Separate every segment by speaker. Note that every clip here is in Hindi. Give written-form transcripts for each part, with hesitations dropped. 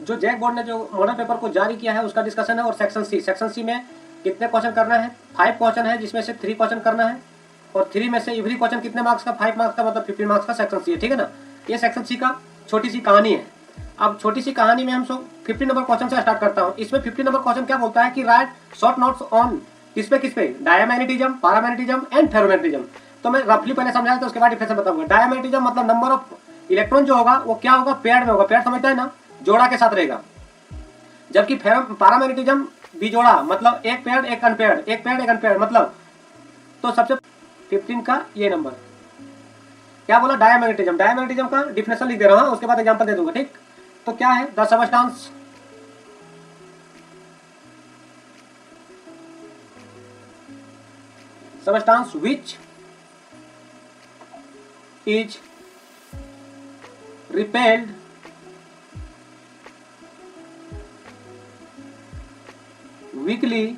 Speaker 1: जो जैक बोर्ड ने जो मॉडल पेपर को जारी किया है उसका डिस्कशन है। और सेक्शन सी में कितने क्वेश्चन करना है, 5 क्वेश्चन है, जिसमें से 3 क्वेश्चन करना है। और 3 में से एवरी क्वेश्चन कितने मार्क्स का, 5 मार्क्स का, मतलब 15 मार्क्स का सेक्शन सी है, ठीक है ना। ये सेक्शन सी का छोटी सी कहानी है। अब छोटी सी कहानी में हम 50 नंबर क्वेश्चन से स्टार्ट करता हूँ। इसमें 50 नंबर क्वेश्चन क्या बोलता है कि राइट शॉर्ट नोट्स ऑन किस पे, डायमैग्नेटिज्म, पैरामैग्नेटिज्म एंड फेरोमैग्नेटिज्म। तो मैं रफली पहले समझाया तो उसके बाद डिफरेंस बताऊंगा। डायमैग्नेटिज्म मतलब नंबर ऑफ इलेक्ट्रॉन जो होगा वो क्या होगा, पेयर्ड में होगा। पेयर्ड समझता है ना, जोड़ा के साथ रहेगा। जबकि पैरामैग्नेटिज्म बिजोड़ा, मतलब एक पेयर्ड एक अनपेयर्ड, एक पेयर्ड एक अनपेयर्ड, मतलब तो सबसे 15 का ये नंबर क्या बोला, डायमैग्नेटिज्म। डायमैग्नेटिज्म का डिफिनेशन लिख दे रहा हूँ, उसके बाद एग्जांपल दे दूंगा, ठीक। तो क्या है, the substance which is repelled weakly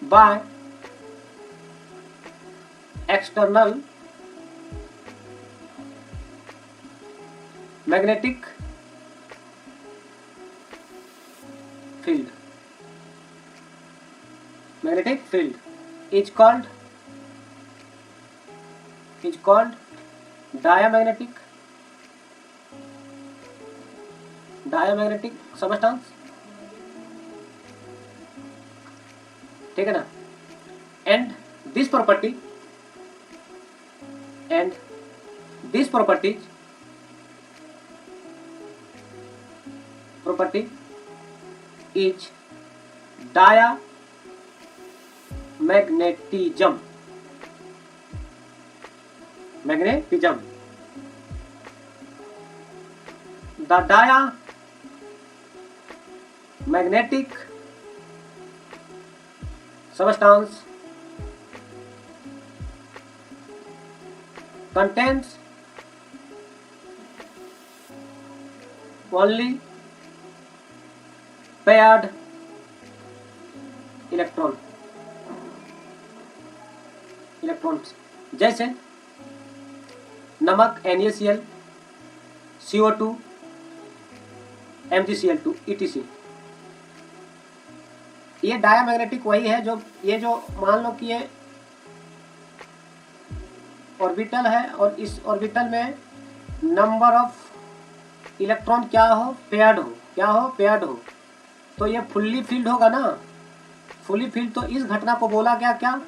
Speaker 1: by external magnetic field. Magnetic field is called diamagnetic substance, ठीक है ना। and this property is diamagnetism. The diamagnetic substance contains only paired electrons, जैसे नमक NaCl, CO2, MgCl2 etc। ये डायमैग्नेटिक वही है जो ये जो मान लो कि ये ऑर्बिटल है और इस ऑर्बिटल में नंबर ऑफ इलेक्ट्रॉन क्या हो, पेयर्ड हो, तो ये फुल्ली फील्ड होगा ना, फुल्ली फील्ड। तो इस घटना को बोला गया क्या,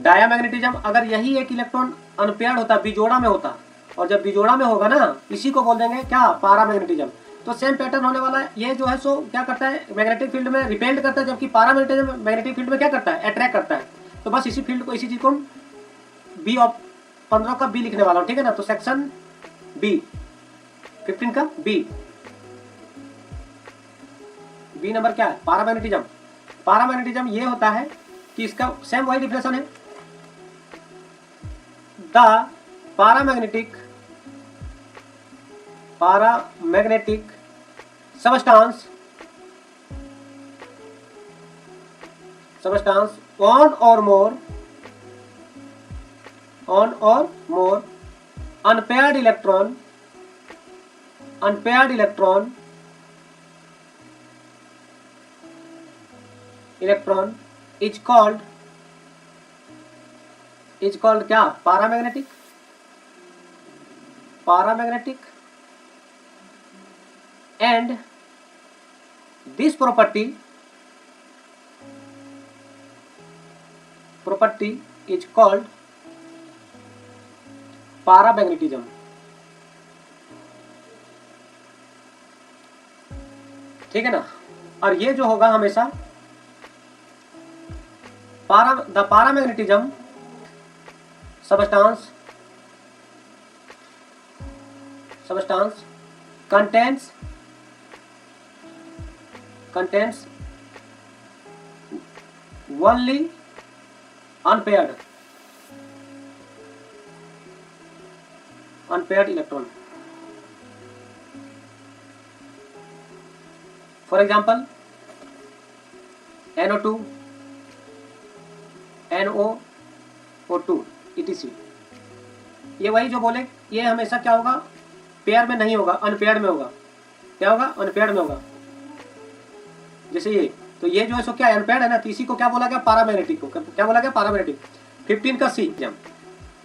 Speaker 1: डायमैग्नेटिज्म। अगर यही एक इलेक्ट्रॉन अनपेयर्ड होता, बिजोड़ा में होता, और जब बिजोड़ा में होगा ना, इसी को बोल देंगे क्या, पैरामैग्नेटिज्म। तो सेम पैटर्न होने वाला है। ये जो है सो क्या करता है, मैग्नेटिक फील्ड में रिपेल्ड करता है, जबकि पैरामैग्नेटिज्म मैग्नेटिक फील्ड में क्या करता है, अट्रैक्ट करता है। तो बस इसी फील्ड को, इसी चीज को बी ऑफ 15 का बी लिखने वाला हूँ, ठीक है ना। तो सेक्शन बी 15 का बी नंबर क्या है, पैरामैग्नेटिज्म ये होता है कि इसका सेम वही डिफिनेशन है। The paramagnetic substance one or more unpaired electron is called क्या, paramagnetic. and this property is called paramagnetism, ठीक है ना। और ये जो होगा हमेशा the paramagnetism substance contains only unpaired electron. For example, NO2, NOO2 etc। ये वही जो बोले, ये हमेशा क्या होगा, पेयर में नहीं होगा, अनपेयर्ड में होगा। क्या होगा? अनपेयर्ड में होगा। जैसे ये, तो ये जो है सो क्या अनपेयर्ड है ना, तो इसी को क्या बोला गया? पैरामैग्नेटिक को क्या बोला गया? पैरामैग्नेटिक। 15 का सी जम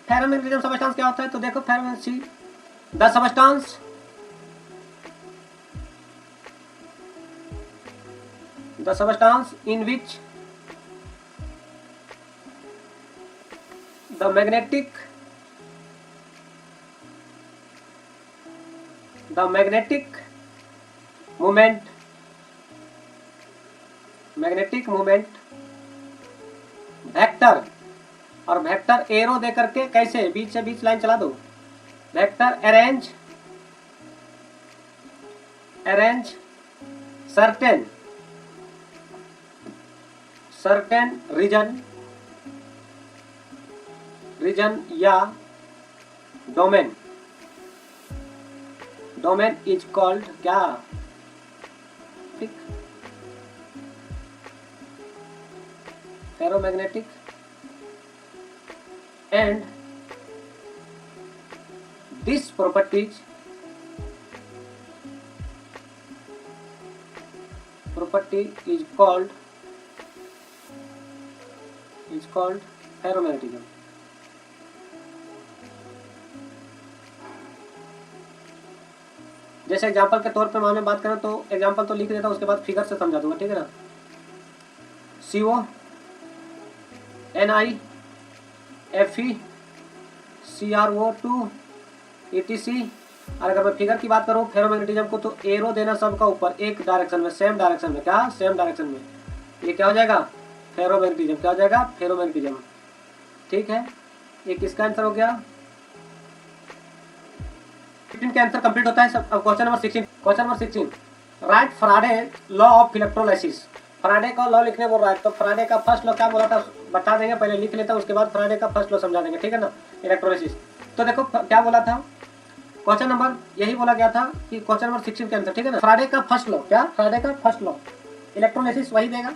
Speaker 1: फेरोमैग्नेटिज्म सबस्टांस क्या होता है? तो देखो ferromagnetic the substance in which the magnetic moment vector, और वेक्टर एरो दे करके कैसे बीच से बीच लाइन चला दो, वेक्टर अरेंज certain रीजन या डोमेन इज कॉल्ड क्या? Ferromagnetic and this property is called ferromagnetism. जैसे एग्जांपल के तौर पे मैं बात करें तो एग्जांपल तो लिख देता हूँ, उसके बाद फिगर से समझा दूंगा, ठीक है ना। CO Ni Fe CrO2 etc। अगर मैं फिगर की बात करूँ फेरोमैग्नेटिज्म को, तो एरो देना सबका ऊपर एक डायरेक्शन में, सेम डायरेक्शन में। क्या? सेम डायरेक्शन में। ये क्या हो जाएगा? फेरोमैग्नेटिज्म। क्या हो जाएगा? फेरोमैग्नेटिज्म। ठीक है, ये किसका आंसर हो गया? 15 का आंसर कंप्लीट होता है। सब question number 16 right Faraday law of electrolysis. Faraday का लॉ लिखने बोल रहा है, तो फैराडे का फर्स्ट लॉ क्या बोला था बता देंगे, पहले लिख लेता हूं, उसके बाद फैराडे का फर्स्ट लॉ समझा देंगे, ठीक है ना, इलेक्ट्रोलाइसिस। तो देखो क्या बोला था क्वेश्चन नंबर, यही बोला गया था कि क्वेश्चन नंबर 16 के आंसर, ठीक है ना। फैराडे का फर्स्ट लॉ क्या? फैराडे का फर्स्ट लॉ इलेक्ट्रोलाइसिस वही देगा।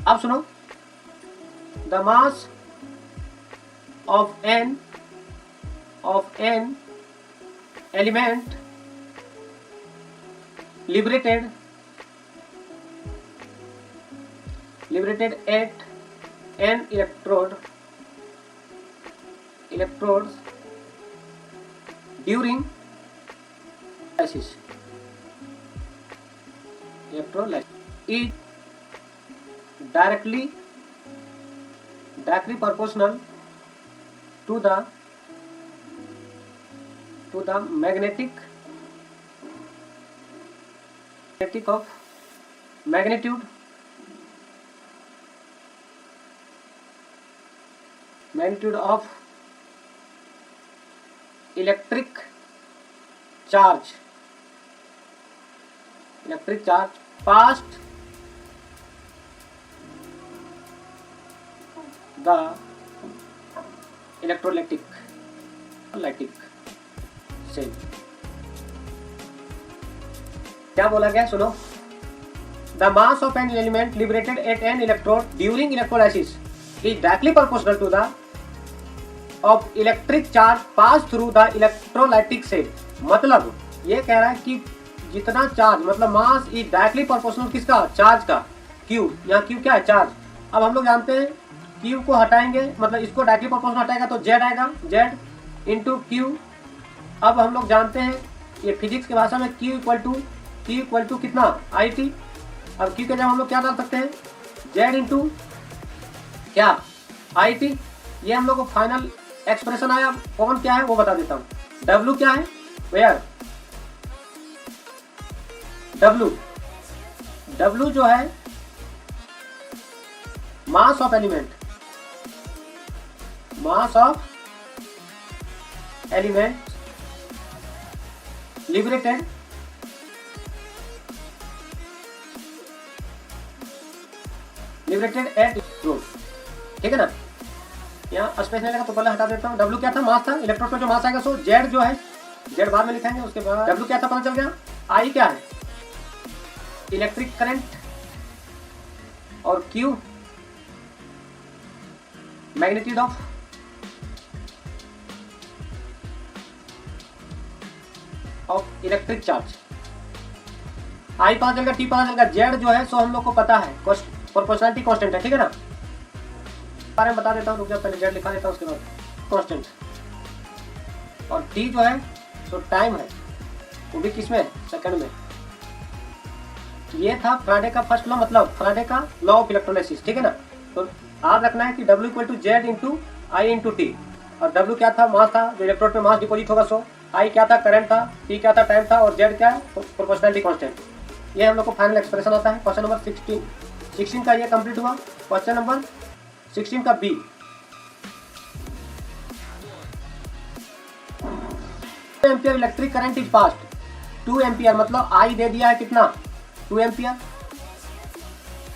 Speaker 1: अब सुनो, the mass of an element liberated at an electrodes during electrolysis is directly proportional to the magnitude of electric charge passed the electrolytic cell। क्या बोला गया? सुनो, the mass of an element liberated at an electrode during electrolysis is directly proportional to the of electric charge pass through the electrolytic cell. मतलब ये कह रहा है कि जितना चार्ज, मतलब मास इज डायरेक्टली प्रोपोर्शनल किसका? चार्ज का। क्यू, यहाँ क्यू क्या है? चार्ज। अब हम लोग जानते हैं क्यू को हटाएंगे, मतलब इसको डायरेक्टली प्रोपोर्शनल हटाएगा तो जेड आएगा, जेड इंटू क्यू। अब हम लोग जानते हैं ये फिजिक्स की भाषा में क्यू इक्वल टू कितना? I T. अब क्यू के जगह हम लोग क्या डाल सकते हैं? जेड इंटू क्या? I T. ये हम लोग को फाइनल एक्सप्रेशन आया। कौन क्या है वो बता देता हूँ। डब्ल्यू क्या है? वेयर डब्ल्यू जो है mass of element liberated eight electrode, ठीक है ना। यहाँ स्पेस नहीं लगा तो पहले हटा देता हूँ। डब्ल्यू क्या था? मास था। इलेक्ट्रोड पे जो मास आएगा सो जेड जो है, जेड बाद में लिखेंगे। उसके बाद डब्ल्यू क्या था पता चल गया। आई क्या है? इलेक्ट्रिक करंट, और Q magnitude of of electric charge. I पता चल गया, टी पता चल गया, जेड जो है सो हम लोग को पता है प्रोपोर्शनलिटी कांस्टेंट है, ठीक है ना। बारे में बता देता हूँ, रुक जाओ, पहले जेड लिखा देता हूँ, उसके बाद कांस्टेंट। और टी जो है सो टाइम है, वो भी किस में, सेकंड में। ये था फ्राडे का फर्स्ट लॉ, मतलब फ्राडे का लॉ ऑफ इलेक्ट्रोलाइसिस, ठीक है ना। तो याद रखना है कि W equal to Z into I into T. और W क्या था, मास था, जो इलेक्ट्रोड पे मास डिपोजिट होगा सो। I क्या था, करंट था, T क्या था, टाइम था, और Z क्या है, प्रोपोर्शनलिटी कांस्टेंट। ये हम लोग को फाइनल एक्सप्रेशन आता है। क्वेश्चन नंबर 16 का ये कंप्लीट हुआ। क्वेश्चन नंबर 16 का B, 2 ampere electric current is passed. 2 ampere मतलब I दे दिया है कितना, 2 एम्पियर,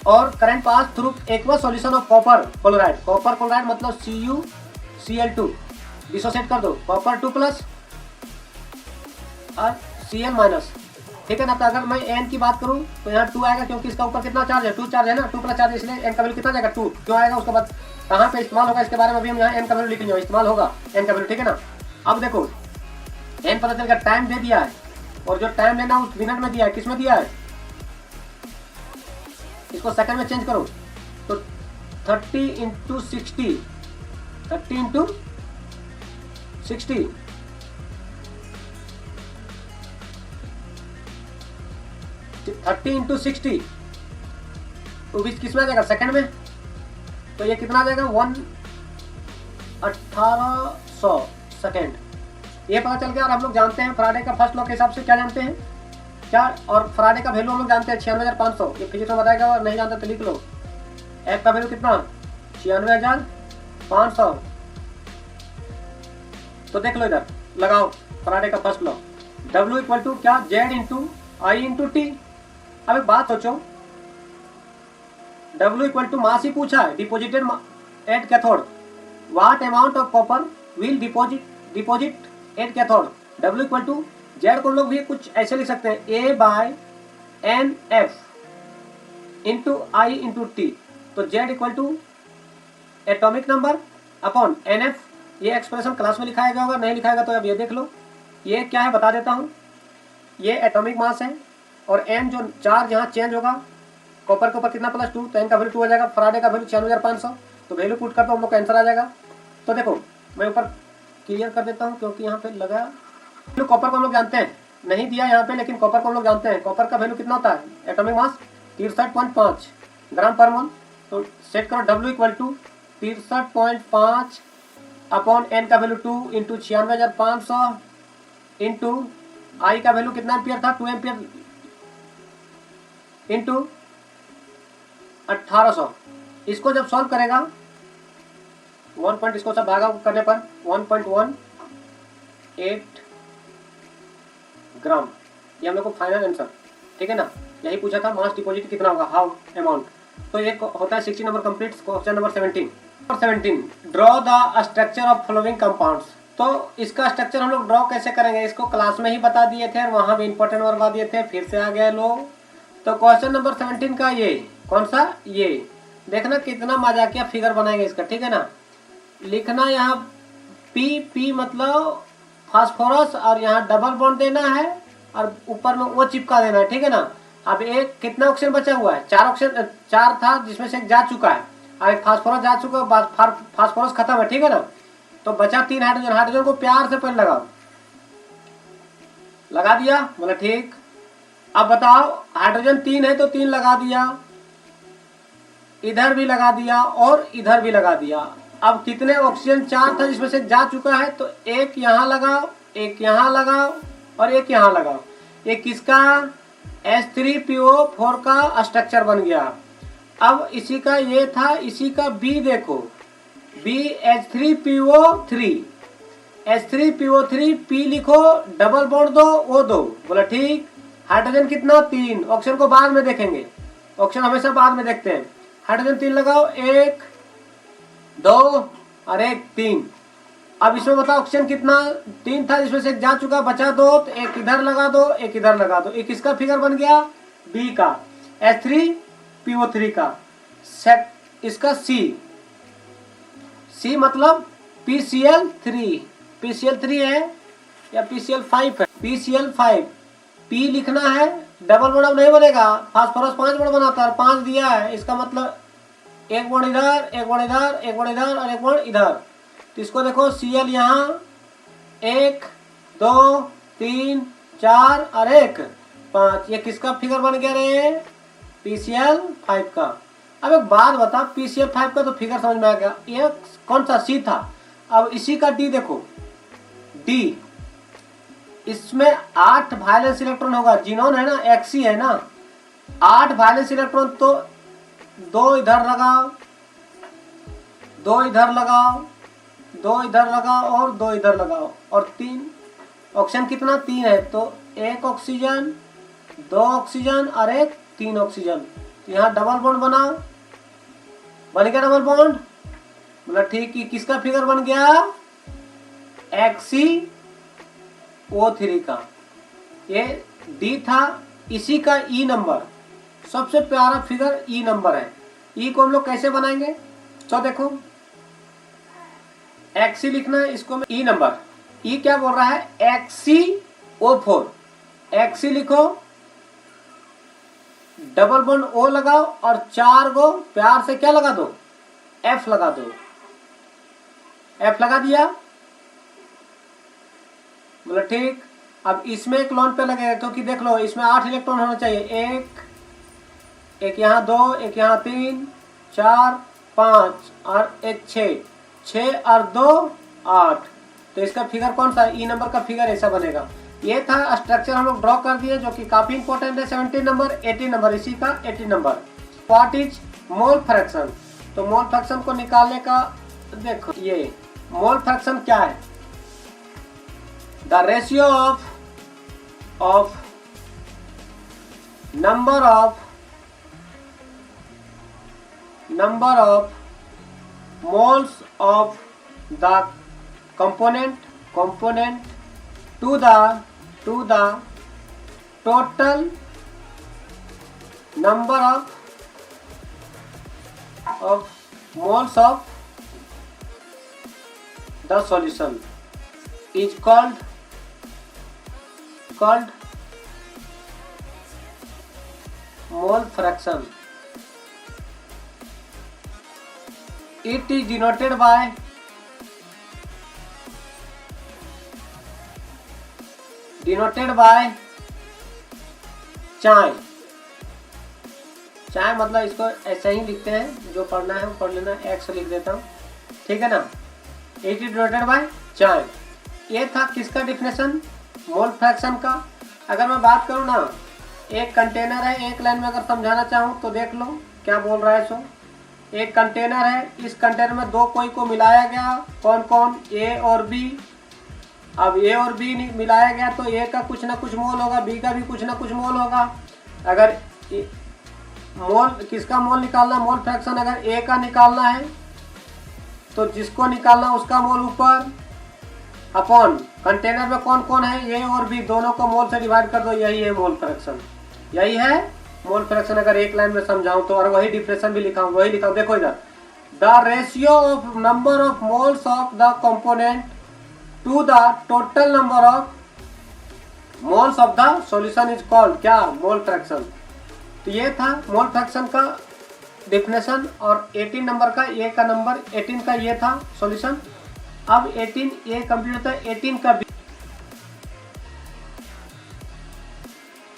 Speaker 1: और current pass through aqua solution of copper chloride. Copper chloride मतलब CuCl2, डिसोसिएट कर दो, कॉपर 2 प्लस और Cl माइनस, ठीक है ना। तो अगर मैं N की बात करूं तो यहाँ 2 आएगा, क्योंकि इसका ऊपर कितना चार्ज है, 2 चार्ज है ना, 2 प्लस चार्ज, इसलिए N का वैल्यू कितना जाएगा, 2। क्यों आएगा, उसके बाद कहाँ पे इस्तेमाल होगा, इसके बारे में भी हम यहाँ N का वैल्यू लिख लेंगे, इस्तेमाल होगा N का वैल्यू, ठीक है ना। अब देखो N पता चल गया, टाइम दे दिया है, और जो टाइम लेना उस मिनट में दिया है, किस में दिया है, इसको सेकंड में चेंज करो तो 30 इंटू 60, 30 इंटू 60, 30 इंटू 60, तो बीच किस में आ जाएगा, सेकंड में। तो ये कितना आ जाएगा, 1800 सेकंड। ये पता चल गया। और हम लोग जानते हैं फ्राडे का फर्स्ट लॉ के हिसाब से क्या जानते हैं, क्या, और फ्राडे का वैल्यू हम लोग जानते हैं 96,500। ये फिजिक्स में बताएगा, और नहीं जानते तो लिख लो। F का वैल्यू कितना, 96,500। तो देख लो इधर, लगाओ फ्राडे का first law, W equal to क्या, Z into I into T. अब एक बात सोचो, W इक्वल टू मास ही पूछा है, deposited at cathode, what amount of copper will deposit at cathode. W equal to Z को हम लोग भी कुछ ऐसे लिख सकते हैं, A/NF into I into T. तो Z equal to atomic number upon NF। ये एक्सप्रेशन क्लास में लिखाया गया होगा, नहीं लिखाएगा तो अब ये देख लो। ये क्या है बता देता हूँ, ये एटॉमिक मास है, और N जो चार्ज यहाँ चेंज होगा, कॉपर के ऊपर कितना +2, तो N का वैल्यू 2 हो जाएगा। फ्राडे का वैल्यू 96,500, तो वैल्यू पुट कर दो, हम लोग का आंसर आ जाएगा। तो देखो मैं ऊपर क्लियर कर देता हूँ, क्योंकि यहाँ पे लगा कॉपर को हम लोग जानते हैं, नहीं दिया यहाँ पे, लेकिन कॉपर को हम लोग जानते हैं। कॉपर का वैल्यू कितना होता है, एटॉमिक मास 63.5 ग्राम पर मोल। तो सेट करो W equal to 63.5 upon N का वैल्यू 2 इंटू 96,500 इंटू I का वैल्यू कितना एम्पियर था, 2 एम्पियर इंटू 1800। इसको जब सॉल्व करेगा 1 पॉइंट, इसको सब भागा करने पर 1.18 ग्राम, ये हम लोग को फाइनल आंसर, ठीक है ना। यही पूछा था, मास डिपॉजिट कितना होगा, हाउ अमाउंट। तो एक होता है 60 number complete. Question number 17, draw the structure of following compounds. तो इसका स्ट्रक्चर हम लोग ड्रॉ कैसे करेंगे, इसको क्लास में ही बता दिए थे, और वहां भी इंपॉर्टेंट बता दिए थे, फिर से आ गए लोग। तो क्वेश्चन नंबर 17 का ये कौन सा, ये देखना कितना मजाकिया फिगर बनाएंगे इसका, ठीक है ना। लिखना यहाँ P मतलब फास्फोरस, और यहाँ डबल बॉन्ड देना है, और ऊपर में वो चिपका देना है, ठीक है ना। अब एक कितना ऑक्सीजन बचा हुआ है, 4 ऑक्सीजन, 4 था जिसमें से एक जा चुका है, और एक फास्फोरस जा चुका है, फास्फोरस खत्म है, ठीक है ना। तो बचा 3 हाइड्रोजन। हाइड्रोजन को प्यार से पहले लगाओ, लगा दिया, बोला ठीक। अब बताओ हाइड्रोजन 3 है तो 3 लगा दिया, इधर भी लगा दिया, और इधर भी लगा दिया। अब कितने ऑक्सीजन, 4 था जिसमें से जा चुका है, तो एक यहाँ लगाओ, एक यहाँ लगाओ, और एक यहाँ लगाओ। ये किसका, H3PO4 का स्ट्रक्चर बन गया। अब इसी का ये था, इसी का B देखो, BH3PO3, H3PO3 P लिखो, डबल बॉन्ड दो, वो दो, बोला ठीक। हाइड्रोजन कितना, 3, ऑक्सीजन को बाद में देखेंगे, ऑक्सीजन हमेशा बाद में देखते हैं। हाइड्रोजन 3 लगाओ, 1 2 और 1 3। अब इसमें बताओ ऑक्सीजन कितना, 3 था जिसमें से एक जा चुका, बचा 2, तो एक इधर लगा दो, एक इधर लगा दो। एक इसका फिगर बन गया B का, H3PO3 का। सेट इसका C मतलब PCl3 है, या PCl5 है। PCl5 P लिखना है, डबल बॉन्ड अब नहीं बनेगा, फास्फोरस 5 बॉन्ड बनाता है, 5 दिया है, इसका मतलब एक बॉन्ड इधर, एक बॉन्ड इधर, एक बॉन्ड इधर और एक बॉन्ड इधर। तो इसको देखो Cl यहाँ 1 2 3 4 और 1 5, ये किसका फिगर बन गया रे? PCl5 का। अब एक बात बता, PCl5 का तो फिगर समझ में आ गया, ये कौन सा C था। अब इसी का D देखो, D इसमें 8 वायलेंस इलेक्ट्रॉन होगा, जिनोन है ना, Xc है ना, 8 वायलेंस इलेक्ट्रॉन, तो 2 इधर लगाओ, 2 इधर लगाओ, 2 इधर लगाओ और 2 इधर लगाओ, और 3 ऑक्सीजन कितना 3 है, तो 1 ऑक्सीजन 2 ऑक्सीजन और 1 3 ऑक्सीजन। तो यहाँ डबल बॉन्ड बनाओ, बन गया डबल बॉन्ड, मतलब ठीक ही किसका फिगर बन गया? XeO3 का। ये D था, इसी का E नंबर, सबसे प्यारा फिगर E नंबर है। E को हम लोग कैसे बनाएंगे? तो देखो Xe लिखना है, इसको मैं E नंबर, E क्या बोल रहा है? XeO4, Xe लिखो, डबल बॉन्ड O लगाओ और 4 को प्यार से क्या लगा दो? F लगा दो। F लगा दिया, बोला ठीक। अब इसमें एक लोन पे लगेगा, क्योंकि देख लो इसमें 8 इलेक्ट्रॉन होना चाहिए, एक यहाँ 2, एक यहाँ 3 4 5 और एक 6, 6 और 2 8। तो इसका फिगर कौन सा? ई नंबर का फिगर ऐसा बनेगा। ये था स्ट्रक्चर, हम लोग ड्रॉ कर दिए, जो कि काफी इंपॉर्टेंट है। 17 नंबर 18 नंबर, इसी का 18 number. What is mole fraction? तो मोल फ्रैक्शन को निकालने का देखो, ये मोल फ्रैक्शन क्या है? The ratio of number of moles of the component to the total number of moles of the solution is called mole fraction. It is denoted by चाय। चाय मतलब इसको ऐसे ही लिखते हैं, जो पढ़ना है वो पढ़ लेना, एक्स लिख देता हूँ, ठीक है ना। इट इज डिनोटेड बाय चाय। ये था किसका डिफिनेशन? मोल फ्रैक्शन का। अगर मैं बात करूँ ना, एक कंटेनर है, एक लाइन में अगर समझाना चाहूँ तो देख लो क्या बोल रहा है। सो एक कंटेनर है, इस कंटेनर में 2 कोई को मिलाया गया, कौन कौन? A और B। अब A और B मिलाया गया तो A का कुछ ना कुछ मोल होगा, B का भी कुछ ना कुछ मोल होगा। अगर मोल, किसका मोल निकालना? मोल फ्रैक्शन अगर A का निकालना है तो जिसको निकालना उसका मोल ऊपर, अपॉन कंटेनर में कौन कौन है, A और B, दोनों को मोल से डिवाइड कर दो, यही है मोल फ्रैक्शन। यही है मोल फ्रैक्शन, अगर एक लाइन में समझाऊं तो। और वही डिफरेंशन भी लिखा हूं, वही लिखा हूं, देखो इधर, the ratio of number of moles of the component to the total number of moles of the solution is called क्या? Mole fraction. तो ये था मोल फ्रैक्शन का डिफिनेशन। और 18 नंबर का, ए का नंबर 18 का ये था सॉल्यूशन। अब 18 ये कंप्लीट होता है। 18 का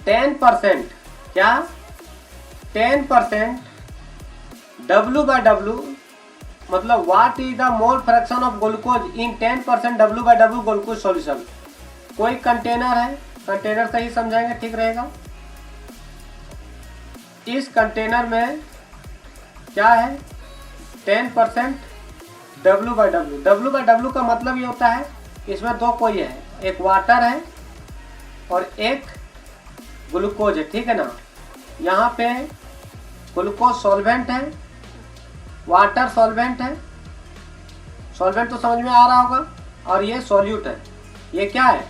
Speaker 1: 10% क्या? 10% W/W, मतलब what is the mole fraction of glucose in 10% W/W glucose solution. कोई कंटेनर है, कंटेनर से ही समझाएंगे, ठीक रहेगा। इस कंटेनर में क्या है? 10% W/W। W/W का मतलब ये होता है, इसमें 2 कोई है, एक वाटर है और एक ग्लूकोज है, ठीक है ना। यहाँ पे ग्लूकोज सॉल्वेंट है, वाटर सॉल्वेंट है, सॉल्वेंट तो समझ में आ रहा होगा, और ये सॉल्यूट है। ये क्या है?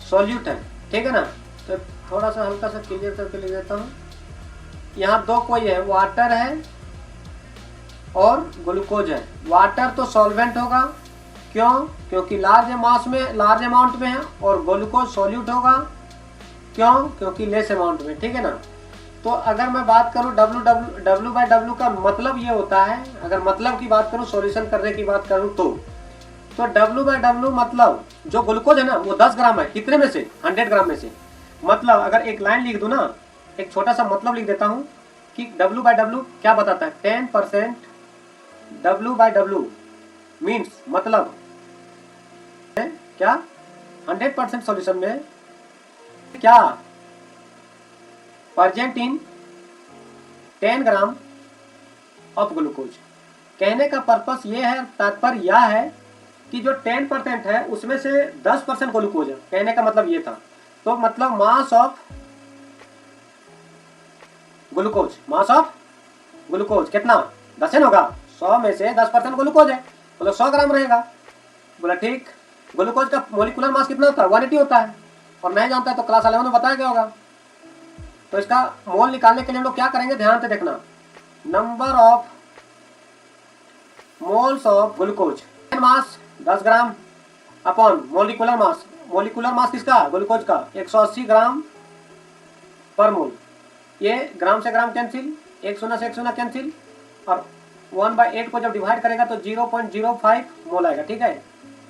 Speaker 1: सॉल्यूट है, ठीक है ना। तो थोड़ा सा हल्का सा क्लियर करके लिख देता हूँ। यहाँ 2 कोई है, वाटर है और ग्लूकोज है। वाटर तो सॉल्वेंट होगा क्यों? क्योंकि लार्ज मास में, लार्ज अमाउंट में है, और ग्लूकोज सॉल्यूट होगा। क्यों? क्योंकि लेस अमाउंट में, ठीक है ना। तो अगर मैं बात करूं W/W का मतलब ये होता है, अगर मतलब की बात करूं, सॉल्यूशन करने की बात करूं तो W/W मतलब जो ग्लूकोज है ना वो 10 ग्राम है, कितने में से? 100 ग्राम में से। मतलब अगर एक लाइन लिख दूं ना, एक छोटा सा मतलब लिख देता हूं कि W/W क्या बताता है, 10% W/W मीन्स मतलब क्या 100% सॉल्यूशन में क्या present in 10 gram of glucose. कहने का पर्पस ये है, तात्पर्य यह है कि जो 10% है उसमें से 10% ग्लूकोज है। कहने का मतलब ये था। तो मतलब mass of glucose, mass of glucose कितना? 10 होगा। 100 में से 10% ग्लूकोज है, मतलब 100 ग्राम रहेगा। बोला ठीक। ग्लूकोज का मोलिकुलर मास कितना होता है? 180 होता है। और नहीं जानता है तो क्लास 11 में बताया गया होगा। तो इसका मोल निकालने के लिए हम लोग क्या करेंगे, ध्यान से देखना। Number of moles of glucose, mass 10 gram upon molecular mass. Molecular mass किसका? ग्लूकोज का 180 ग्राम पर मोल। ये ग्राम से ग्राम कैंसिल, 1 शून्य से 1 शून्य कैंसिल, और 1/8 को जब डिवाइड करेगा तो 0.05 मोल आएगा। ठीक है,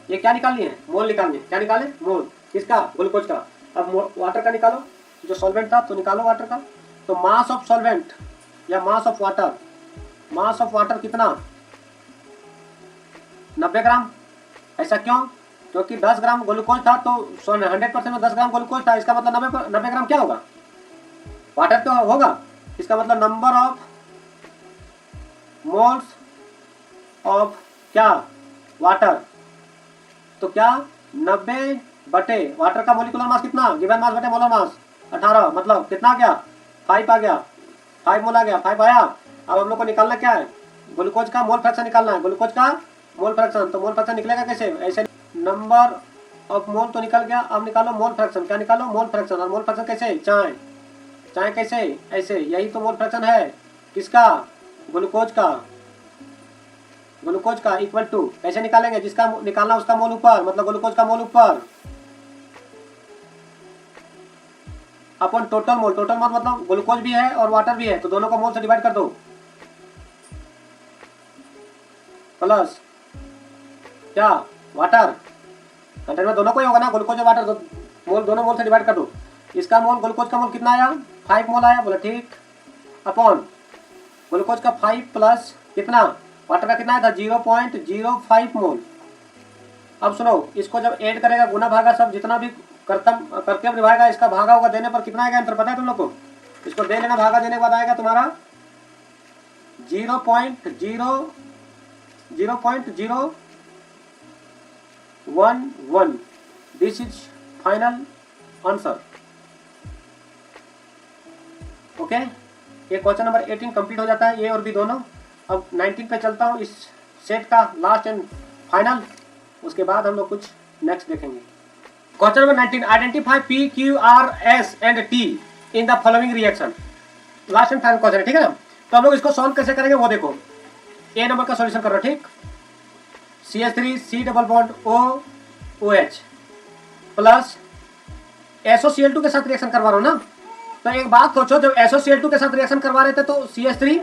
Speaker 1: ये क्या निकालनी है? मोल निकालनी है। क्या निकाले? मोल किसका? ग्लूकोज का। अब वाटर का निकालो, जो सॉल्वेंट था तो निकालो वाटर का। तो मास ऑफ सॉल्वेंट या mass of water, mass of water कितना? 90 ग्राम। ऐसा क्यों? क्योंकि 10 ग्राम ग्लूकोज था, तो 100% में 10 ग्राम ग्लूकोज था। इसका मतलब 90 ग्राम क्या होगा? वाटर तो होगा। इसका मतलब नंबर ऑफ मोल्स ऑफ क्या? वाटर। तो क्या 90 बटे वाटर का मोलिकुलर मास कितना? गिवन मास बटे मोलर मास 18, मतलब कितना गया? 5 आ गया, 5 मोल आ गया, 5 आया। अब हम लोग को निकालना क्या है? ग्लूकोज का मोल फ्रैक्शन निकालना है। ग्लूकोज का मोल फ्रैक्शन, तो मोल फ्रैक्शन निकलेगा कैसे? ऐसे नंबर ऑफ मोल तो निकल गया। अब निकालो मोल फ्रैक्शन। क्या निकालो? Mole fraction. और मोल फ्रैक्शन कैसे? चाय, चाय कैसे? ऐसे। यही तो मोल फ्रैक्शन है। किसका? ग्लूकोज का। ग्लूकोज का इक्वल टू कैसे निकालेंगे? जिसका निकालना उसका मोल ऊपर, मतलब ग्लूकोज का मोल ऊपर अपन टोटल मोल। टोटल मोल मतलब ग्लूकोज भी है और वाटर भी है, तो दोनों को मोल से डिवाइड कर दो, प्लस क्या? वाटर। कंटेंट में दोनों को ही होगा ना, ग्लूकोज और वाटर। मोल दोनों मोल से डिवाइड कर दो। इसका मोल, ग्लूकोज का मोल कितना आया? 5 मोल आया। बोला ठीक। अपॉन ग्लूकोज का 5 प्लस कितना? वाटर का कितना आया था? 0.05 मोल। अब सुनो, इसको जब ऐड करेगा, गुना भागा सब जितना भी करके निभाएगा, इसका भागा होगा देने पर कितना आएगा आंसर पता है तुम लोग को? इसको दे लेना, भागा देने के बाद आएगा तुम्हारा 0.011। This is final answer. Okay, ये क्वेश्चन नंबर 18 कंप्लीट हो जाता है, ए और बी दोनों। अब 19 पे चलता हूँ, इस सेट का लास्ट एंड फाइनल। उसके बाद हम लोग कुछ नेक्स्ट देखेंगे। Question number 19, identify P Q R S and T in the following reaction. Last and final question है, ठीक है ना। तो हम लोग इसको सॉल्व कैसे करेंगे वो देखो। ए नंबर का सॉल्यूशन करो, ठीक। CH3 C double bond OH plus SOCl2 के साथ रिएक्शन करवा रहा हूं ना। तो एक बात सोचो, जब SOCl2 के साथ रिएक्शन करवा रहे थे तो CH3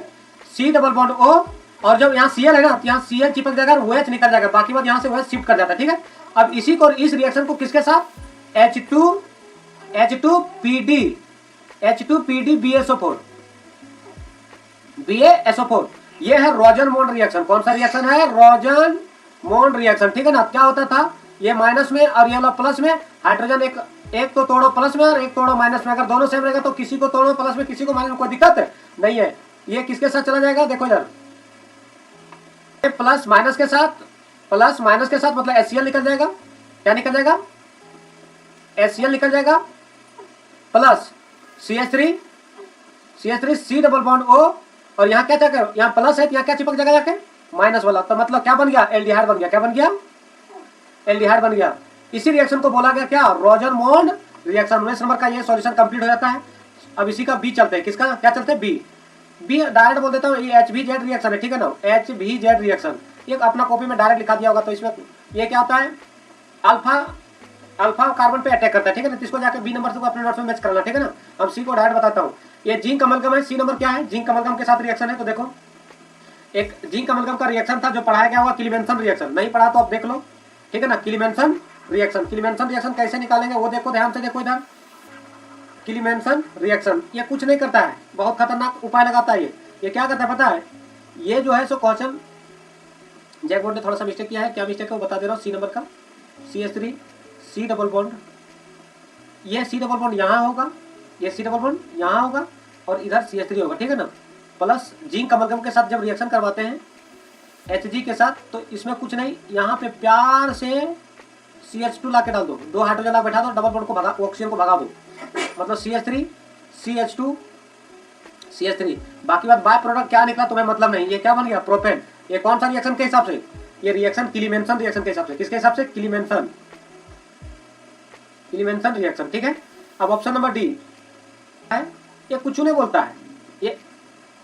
Speaker 1: C double bond O, और जब यहाँ Cl है ना तो यहाँ Cl चिपक जाएगा और OH निकल जाएगा, बाकी बात यहाँ से OH शिफ्ट कर जाता है, ठीक है। अब इसी को, इस रिएक्शन को किसके साथ? H2PD BaSO4। ये है रोजन मोन रिएक्शन। कौन सा रिएक्शन है? रोजन मोन रिएक्शन, ठीक है ना। क्या होता था? ये माइनस में और ये वाला प्लस में। हाइड्रोजन एक तो तोड़ो प्लस में और एक तोड़ो माइनस में। अगर दोनों सेम रहेगा तो किसी को तोड़ो प्लस में, किसी को माइनस में, कोई दिक्कत नहीं है। ये किसके साथ चला जाएगा? देखो इधर, प्लस माइनस के साथ, प्लस माइनस के साथ मतलब HCl निकल जाएगा। क्या निकल जाएगा? HCl निकल जाएगा, plus CH3 C double bond O, और यहाँ क्या जाकर, यहाँ प्लस है तो यहाँ क्या चिपक जाएगा जाके? माइनस वाला। तो मतलब क्या बन गया? एल्डिहाइड बन गया। क्या बन गया? एल्डिहाइड बन गया। इसी रिएक्शन को बोला गया क्या? रोजन मोन रिएक्शन। 19 नंबर का ये सॉल्यूशन कंप्लीट हो जाता है। अब इसी का बी चलते हैं। किसका क्या चलते हैं? बी डायरेक्ट बोल देता हूँ, ये HVZ रिएक्शन है, ठीक है ना। HVZ रिएक्शन ये अपना कॉपी में डायरेक्ट लिखा दिया होगा। तो इसमें ये क्या होता है, अल्फा कार्बन पे अटैक करता है, ठीक है ना। तो इसको जाकर बी नंबर से अपने नोट्स में मैच करना, ठीक है ना। अब सी को डायरेक्ट बताता हूँ। ये जिंक अमलगम है, सी नंबर क्या है, जिंक अमलगम के साथ रिएक्शन है। तो देखो एक जिंक अमलगम का रिएक्शन था जो पढ़ाया गया होगा, किलीमेंसन रिएक्शन। नहीं पढ़ा तो आप देख लो, ठीक है ना। किलीमेंसन रिएक्शन कैसे निकालेंगे वो देखो, ध्यान से देखो इधर। किलीमेंसन रिएक्शन ये कुछ नहीं करता है, बहुत खतरनाक उपाय लगाता है ये क्या करता है पता है। ये जो है सो क्वेश्चन जैक बोर्ड ने थोड़ा सा मिस्टेक किया है। क्या मिस्टेक है वो बता दे रहा हूँ। सी नंबर का CH3 C डबल बॉन्ड, ये C डबल बॉन्ड यहाँ होगा, ये C डबल बॉन्ड यहाँ होगा और इधर CH3 होगा, ठीक है ना। प्लस जिंक अमलगम के साथ जब रिएक्शन करवाते हैं Hg के साथ, तो इसमें कुछ नहीं, यहाँ पे प्यार से CH2 ला के डाल दो, 2 हाइड्रोजन ला बैठा दो, डबल बॉन्ड को भगा, ऑक्सीजन को भगा दो, मतलब CH3 CH2 CH3। बाकी बात बाय प्रोडक्ट क्या निकला तुम्हें मतलब नहीं। ये क्या बन गया, प्रोपेन। ये कौन सा रिएक्शन के हिसाब से, ये रिएक्शन किलीमेंसन रिएक्शन के हिसाब से। किसके हिसाब से, किलीमेंसन रिएक्शन, ठीक है। अब ऑप्शन नंबर डी है, ये कुछ नहीं बोलता है, ये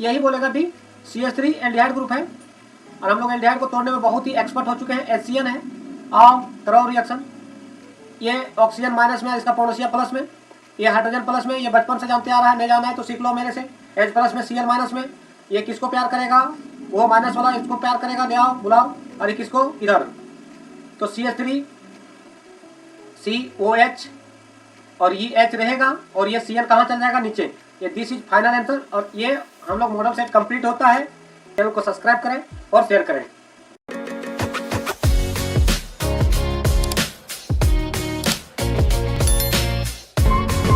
Speaker 1: यही बोलेगा डी। CH3 एल्डिहाइड ग्रुप है और हम लोग एल्डिहाइड को तोड़ने में बहुत ही एक्सपर्ट हो चुके हैं। HCN है, आओ करो रिएक्शन। ये ऑक्सीजन माइनस में, इसका पोटेशियम प्लस में, ये हाइड्रोजन प्लस में। ये बचपन से जानते आ रहा है, नहीं जाना है तो सीख लो मेरे से। H प्लस में Cl माइनस में, ये किसको प्यार करेगा, वो माइनस वाला इसको प्यार करेगा, ले आओ बुलाओ। और ये किसको, इधर। तो CH3 COH और ये H रहेगा और ये Cl कहाँ चल जाएगा, नीचे। ये दिस इज फाइनल आंसर। और ये हम लोग मॉडल सेट कंप्लीट होता है। चैनल को सब्सक्राइब करें और शेयर करें।